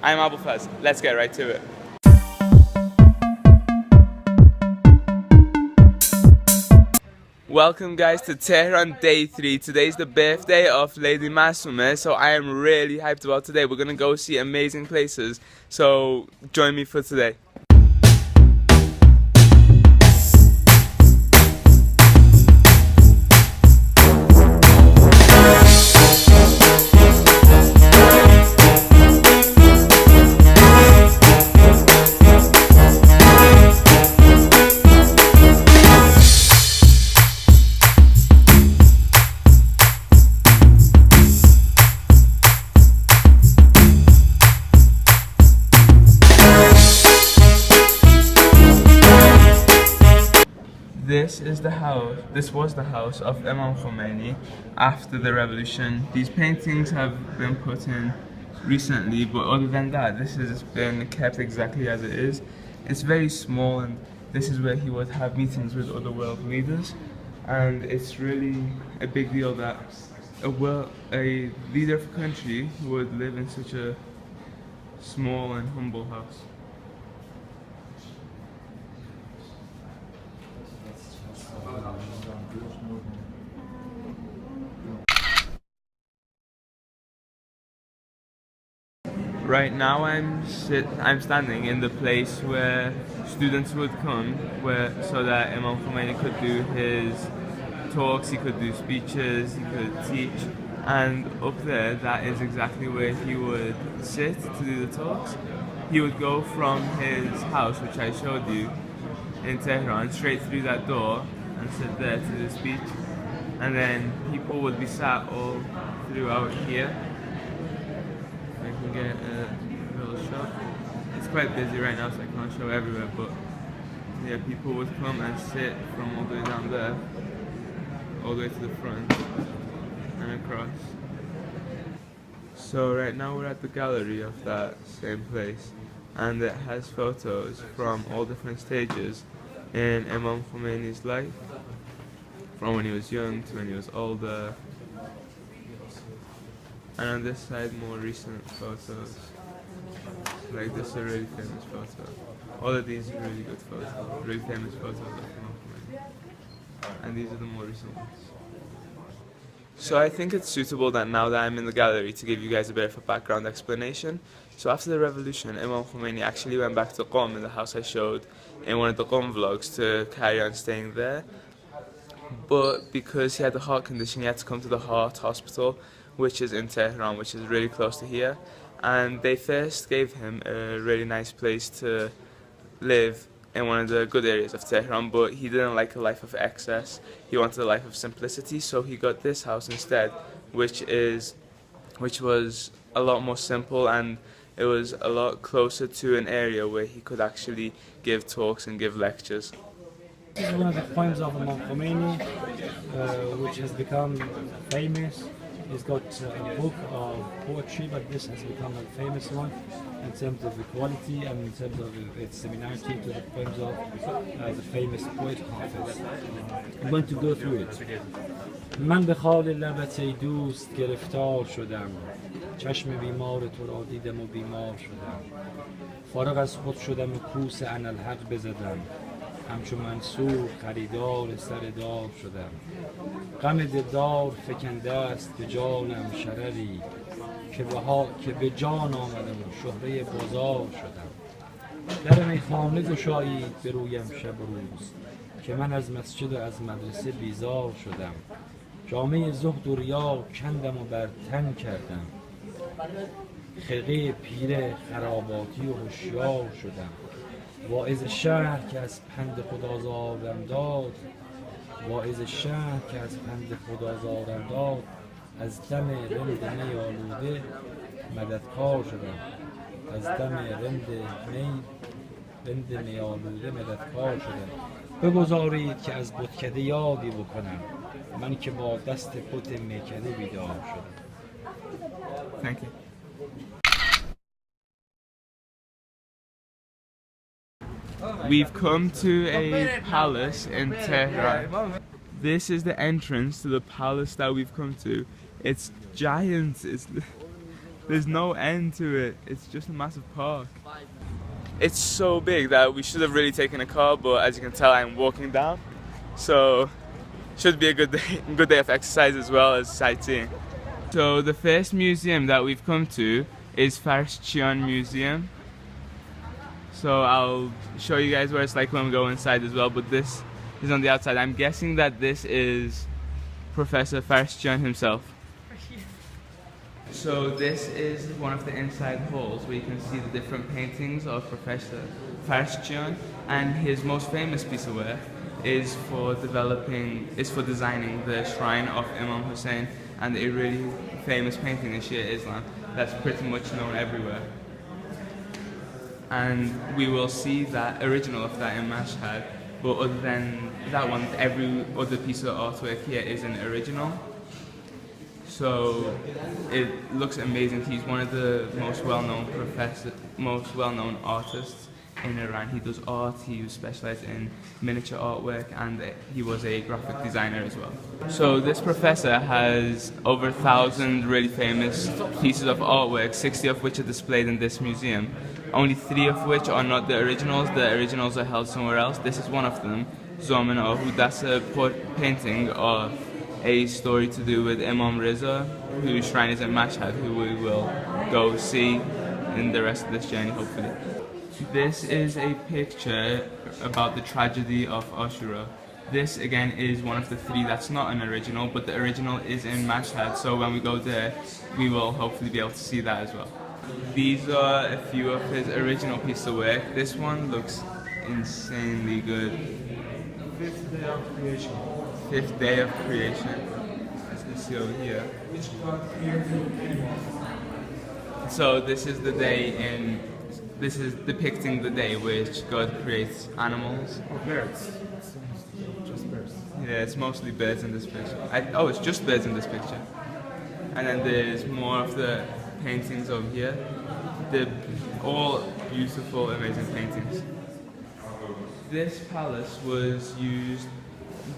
I'm Abolfazl. Let's get right to it. Welcome guys to Tehran day 3. Today's the birthday of Lady Masume, so I am really hyped about today. We're gonna go see amazing places, so join me for today. This was the house of Imam Khomeini after the revolution. These paintings have been put in recently, but other than that, this has been kept exactly as it is. It's very small, and this is where he would have meetings with other world leaders. And it's really a big deal that a leader of a country would live in such a small and humble house. Right now I'm standing in the place where students would come, so that Imam Khomeini could do his talks, he could do speeches, he could teach, and up there, that is exactly where he would sit to do the talks. He would go from his house, which I showed you, in Tehran, straight through that door and sit there to do the speech, and then people would be sat all throughout here. I can get a little shot. It's quite busy right now, so I can't show everywhere, but yeah, people would come and sit from all the way down there, all the way to the front and across. So right now we're at the gallery of that same place, and it has photos from all different stages in Imam Khomeini's life, from when he was young to when he was older. And on this side, more recent photos. Like this is a really famous photo. All of these are really good photos, really famous photos of Imam Khomeini. And these are the more recent ones. So I think it's suitable that now that I'm in the gallery to give you guys a bit of a background explanation. So after the revolution, Imam Khomeini actually went back to Qom, in the house I showed in one of the Qom vlogs, to carry on staying there. But because he had a heart condition, he had to come to the heart hospital, which is in Tehran, which is really close to here. And they first gave him a really nice place to live in one of the good areas of Tehran, but he didn't like a life of excess. He wanted a life of simplicity, so he got this house instead, which was a lot more simple, and it was a lot closer to an area where he could actually give talks and give lectures. This is one of the poems of Imam Khomeini, which has become famous. He's got a book of poetry, but this has become a famous one in terms of the quality and in terms of its similarity to the poems of the famous poet Hafiz. I'm going to go through it. من به خال لبت ای دوست گرفتار شدم، چشم بیمار تو را دیدم و بیمار شدم، فارغ از خود شدم و کوس انالحق بزدم، همچون منصور خریدار سر دار شدم، غم دلدار فکنده است به جانم شرری، که به جان آمدم و شهره بازار شدم، در میخانه گشایید به رویم شب و روز، که من از مسجد و از مدرسه بیزار شدم، جامعه زهد و ریا کندم و بر تن کردم، خرقه پیر خراباتی و هوشیار شدم، واعظ شهر که از پند خدا زارم داد، واعظ شهر که از پند خدا زارم داد، از دم رند می آلوده مددکار شدم، از دم رند می آلوده مددکار شدم، بگذارید که از بتکده یادی بکنم، من که با دست بت میکده بیدار شدم. Thank you. We've come to a palace in Tehran. This is the entrance to the palace that we've come to. It's giant. There's no end to it. It's just a massive park. It's so big that we should have really taken a car, but as you can tell, I'm walking down. So should be a good day of exercise as well as sightseeing. So the first museum that we've come to is Farshchian Museum. So I'll show you guys what it's like when we go inside as well, but this is on the outside. I'm guessing that this is Professor Farshchian himself. So this is one of the inside halls where you can see the different paintings of Professor Farshchian, and his most famous piece of work is for designing the shrine of Imam Hussein, and a really famous painting in Shia Islam that's pretty much known everywhere. And we will see that original of that in Mashhad, but other than that one, every other piece of artwork here is an original. So it looks amazing. He's one of the most well-known artists in Iran. He does art, he specialized in miniature artwork, and he was a graphic designer as well. So this professor has over 1,000 really famous pieces of artwork, 60 of which are displayed in this museum. Only 3 of which are not the originals. The originals are held somewhere else. This is one of them, Zaman Ahu. That's a painting of a story to do with Imam Reza, whose shrine is in Mashhad, who we will go see in the rest of this journey, hopefully. This is a picture about the tragedy of Ashura. This again is one of the 3 that's not an original, but the original is in Mashhad, so when we go there, we will hopefully be able to see that as well. These are a few of his original pieces of work. This one looks insanely good. 5th day of creation. 5th day of creation. As you can see over here. So this is the day this is depicting the day which God creates animals. Or birds. Just birds. Yeah, it's mostly birds in this picture. Oh, it's just birds in this picture. And then there's more of the paintings over here. They're all beautiful, amazing paintings. This palace was used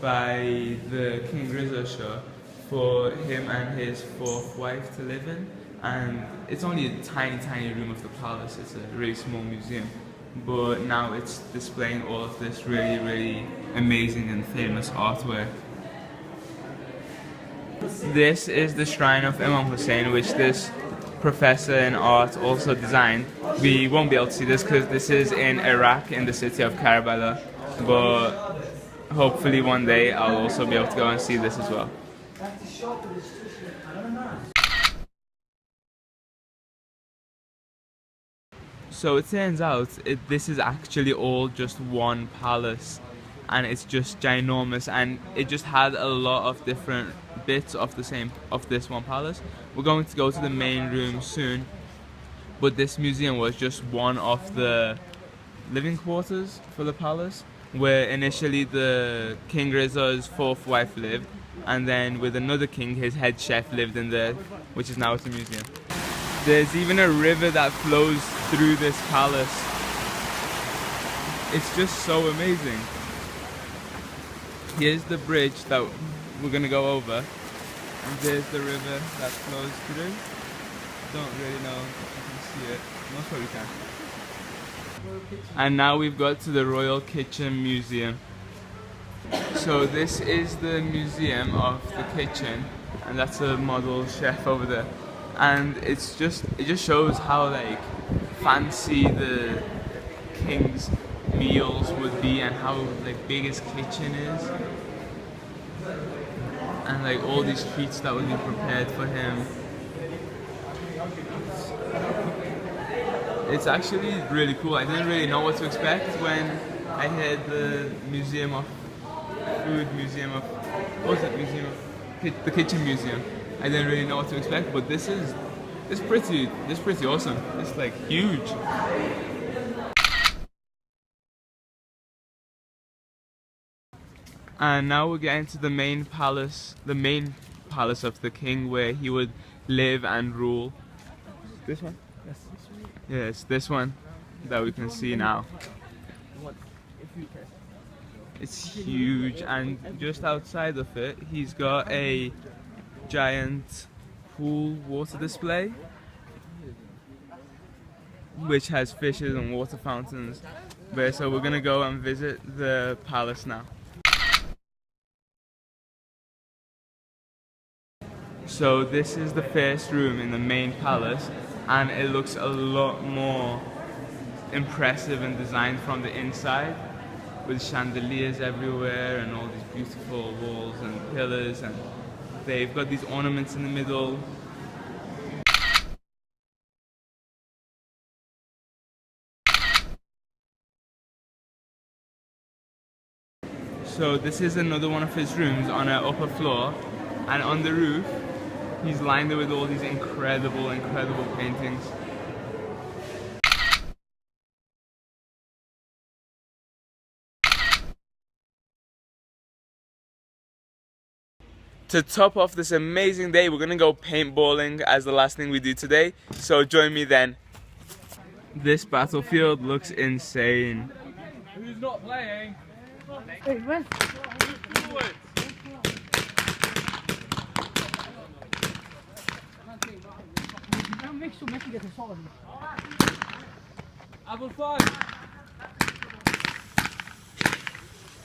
by the King Reza Shah for him and his 4th wife to live in, and it's only a tiny room of the palace. It's a really small museum, but now it's displaying all of this really amazing and famous artwork. This is the shrine of Imam Hussein, which this professor in art also designed. We won't be able to see this because this is in Iraq, in the city of Karbala, but hopefully one day I'll also be able to go and see this as well. So it turns out this is actually all just one palace, and it's just ginormous, and it just had a lot of different bits of this one palace. We're going to go to the main room soon, but this museum was just one of the living quarters for the palace, where initially the King Reza's 4th wife lived, and then with another king, his head chef lived in there, which is now at the museum. There's even a river that flows through this palace. It's just so amazing. Here's the bridge that we're gonna go over, and there's the river that flows through. Don't really know if you can see it. Most probably can. And now we've got to the Royal Kitchen Museum. So this is the museum of the kitchen, and that's a model chef over there. And it just shows how like fancy the king's meals would be, and how like big his kitchen is, and like all these treats that would be prepared for him. It's actually really cool. I didn't really know what to expect when I heard the museum of the kitchen museum. I didn't really know what to expect, but this is pretty awesome. It's like huge. And now we're getting to the main palace of the king, where he would live and rule. This one? Yes. Yeah, it's this one that we can see now. It's huge, and just outside of it, he's got a giant pool water display, which has fishes and water fountains. But so we're gonna go and visit the palace now. So this is the first room in the main palace, and it looks a lot more impressive and designed from the inside, with chandeliers everywhere and all these beautiful walls and pillars, and they've got these ornaments in the middle. So this is another one of his rooms on an upper floor, and on the roof he's lined it with all these incredible paintings. To top off this amazing day, we're gonna go paintballing as the last thing we do today, so join me then. This battlefield looks insane. Who's not playing? Hey, man.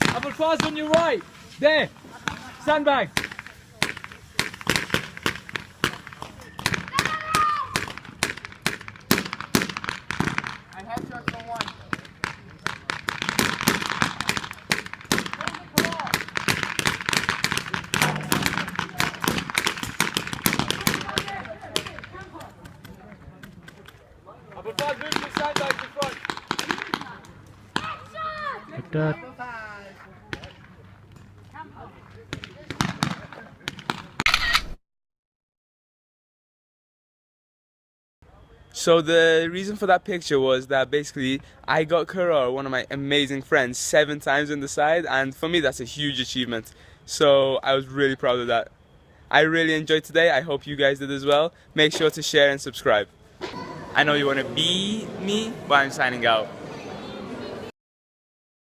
Abolfazl on your right. There. Sandbag. Abolfazl, move your sandbags in front. Like that. So the reason for that picture was that basically I got Karor, one of my amazing friends, 7 times in the side, and for me that's a huge achievement. So I was really proud of that. I really enjoyed today. I hope you guys did as well. Make sure to share and subscribe. I know you want to be me, but I'm signing out.